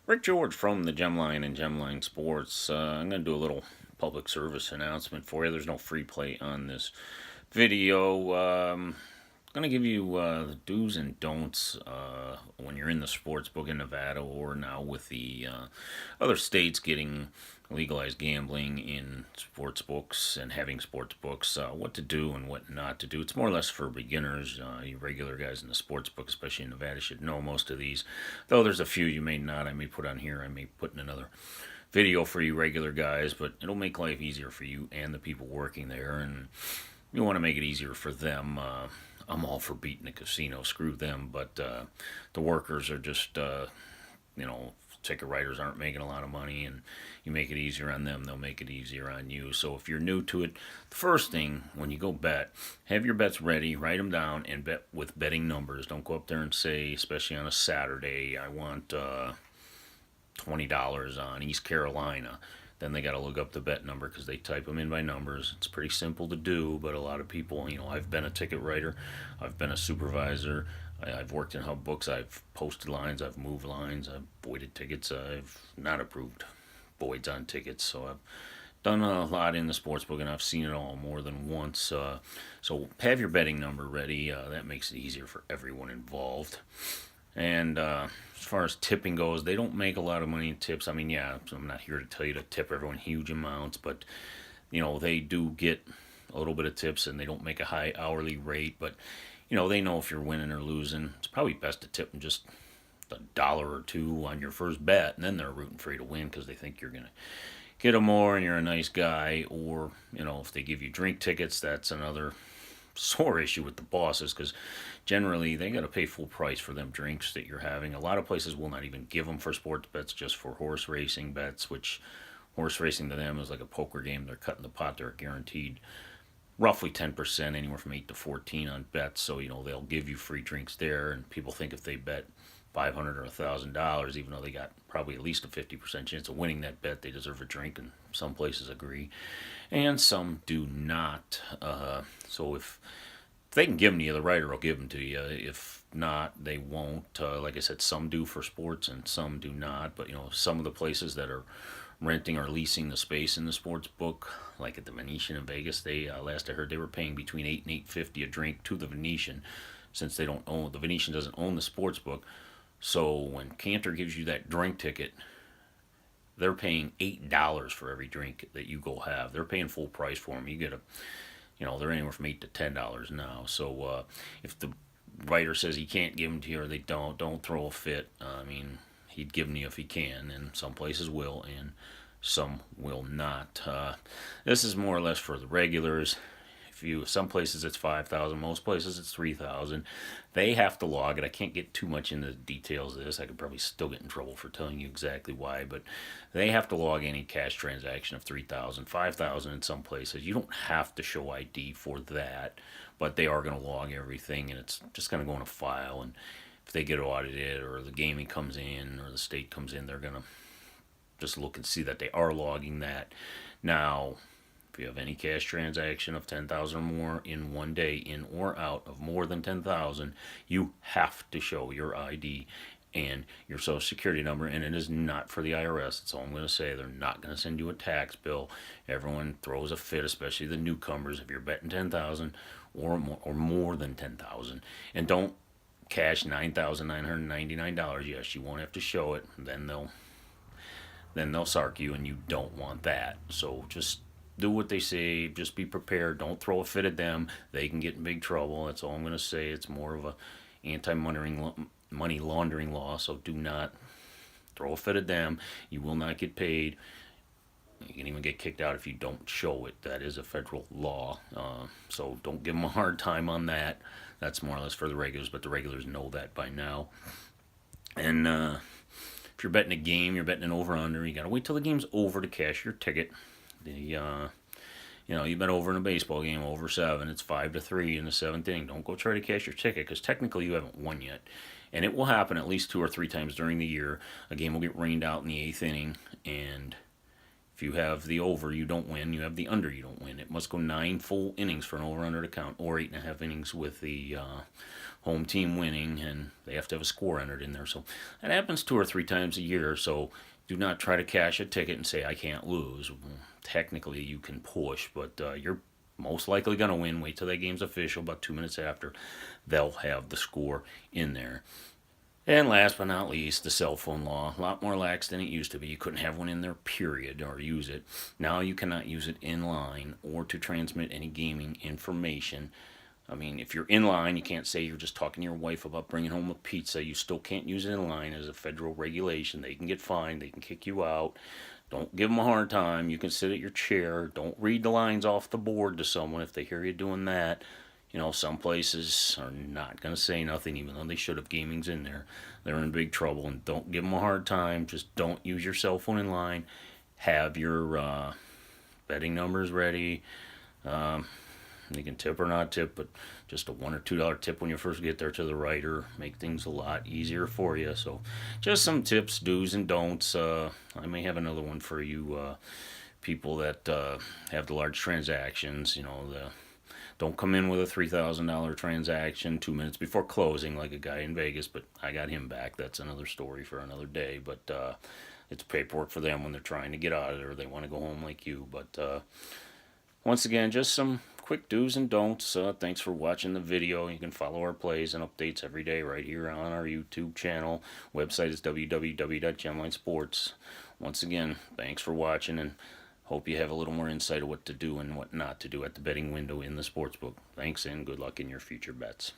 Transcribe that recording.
Rick George from the Gemline and Gemline Sports. I'm going to do a little public service announcement for you. There's no free play on this video. I'm going to give you the do's and don'ts when you're in the sports book in Nevada, or now with the other states getting legalized gambling in sports books and having sports books, what to do and what not to do. It's more or less for beginners. You regular guys in the sports book, especially in Nevada, should know most of these. Though there's a few you may not. I may put on here. I may put in another video for you regular guys, but it'll make life easier for you and the people working there, and you want to make it easier for them. I'm all for beating the casino, screw them, but the workers are just, ticket writers aren't making a lot of money, and you make it easier on them, they'll make it easier on you. So if you're new to it, the first thing, when you go bet, have your bets ready, write them down, and bet with betting numbers. Don't go up there and say, especially on a Saturday, I want $20 on East Carolina. Then they got to look up the bet number because they type them in by numbers. It's pretty simple to do, but a lot of people, I've been a ticket writer, I've been a supervisor, I've worked in hub books, I've posted lines, I've moved lines, I've voided tickets, I've not approved voids on tickets, so I've done a lot in the sports book, and I've seen it all more than once. So have your betting number ready. That makes it easier for everyone involved. And as far as tipping goes, they don't make a lot of money in tips. I mean, yeah, I'm not here to tell you to tip everyone huge amounts, but, they do get a little bit of tips, and they don't make a high hourly rate. But, they know if you're winning or losing. It's probably best to tip them just $1 or $2 on your first bet, and then they're rooting for you to win because they think you're going to get them more and you're a nice guy. Or, if they give you drink tickets, that's another sore issue with the bosses, because generally they got to pay full price for them drinks that you're having. A lot of places will not even give them for sports bets, just for horse racing bets, which horse racing to them is like a poker game. They're cutting the pot. They're guaranteed roughly 10%, anywhere from 8 to 14 on bets. So they'll give you free drinks there, and people think if they bet $500 or $1,000, even though they got probably at least a 50% chance of winning that bet, they deserve a drink, and some places agree, and some do not. So if they can give them to you, the writer will give them to you. If not, they won't. Like I said, some do for sports and some do not. But some of the places that are renting or leasing the space in the sports book, like at the Venetian in Vegas, they last I heard they were paying between $8 and $8.50 a drink to the Venetian, since the Venetian doesn't own the sports book. So when Cantor gives you that drink ticket, they're paying $8 for every drink that you go have. They're paying full price for them. You get they're anywhere from $8 to $10 now. So if the writer says he can't give them to you, or they don't throw a fit. I mean, he'd give them to you if he can, and some places will, and some will not. This is more or less for the regulars. Some places it's 5,000, most places it's 3,000. They have to log it. I can't get too much into the details of this. I could probably still get in trouble for telling you exactly why, but they have to log any cash transaction of 3,000, 5,000 in some places. You don't have to show ID for that, but they are going to log everything, and it's just going to go in a file. And if they get audited, or the gaming comes in, or the state comes in, they're going to just look and see that they are logging that. Now, if you have any cash transaction of 10,000 or more in one day, in or out of more than 10,000, you have to show your ID and your social security number, and it is not for the IRS. That's all I'm going to say. They're not going to send you a tax bill. Everyone throws a fit, especially the newcomers, if you're betting 10,000 or more than 10,000. And don't cash $9,999. Yes, you won't have to show it. Then they'll sark you, and you don't want that. So just do what they say. Just be prepared. Don't throw a fit at them. They can get in big trouble. That's all I'm going to say. It's more of a anti-money laundering law, so do not throw a fit at them. You will not get paid. You can even get kicked out if you don't show it. That is a federal law. So don't give them a hard time on that. That's more or less for the regulars, but the regulars know that by now. And if you're betting a game, you're betting an over-under, you got to wait till the game's over to cash your ticket. You've been over in a baseball game, over 7. It's 5-3 in the 7th inning. Don't go try to cash your ticket, because technically you haven't won yet. And it will happen at least 2 or 3 times during the year. A game will get rained out in the 8th inning, and If you have the over, you don't win. You have the under, you don't win. It must go 9 full innings for an over-under to count, or 8.5 innings with the home team winning, and they have to have a score entered in there. So that happens 2 or 3 times a year. So do not try to cash a ticket and say, I can't lose. Technically, you can push, but you're most likely going to win. Wait till that game's official. About 2 minutes after, they'll have the score in there. And last but not least, the cell phone law. A lot more lax than it used to be. You couldn't have one in there, period, or use it. Now you cannot use it in line or to transmit any gaming information. I mean, if you're in line, you can't say you're just talking to your wife about bringing home a pizza. You still can't use it in line as a federal regulation. They can get fined. They can kick you out. Don't give them a hard time. You can sit at your chair. Don't read the lines off the board to someone if they hear you doing that. You know, some places are not going to say nothing, even though they should have. Gaming's in there. They're in big trouble, and don't give them a hard time. Just don't use your cell phone in line. Have your betting numbers ready. You can tip or not tip, but just a $1 or $2 tip when you first get there to the writer make things a lot easier for you. So just some tips, do's and don'ts. I may have another one for you people that have the large transactions. You know, don't come in with a $3,000 transaction 2 minutes before closing like a guy in Vegas, but I got him back. That's another story for another day. But it's paperwork for them when they're trying to get out of there. They want to go home like you. But once again, just some quick do's and don'ts. Thanks for watching the video. You can follow our plays and updates every day right here on our YouTube channel. Website is www.gemlinesports. Once again, thanks for watching, and hope you have a little more insight of what to do and what not to do at the betting window in the sportsbook. Thanks, and good luck in your future bets.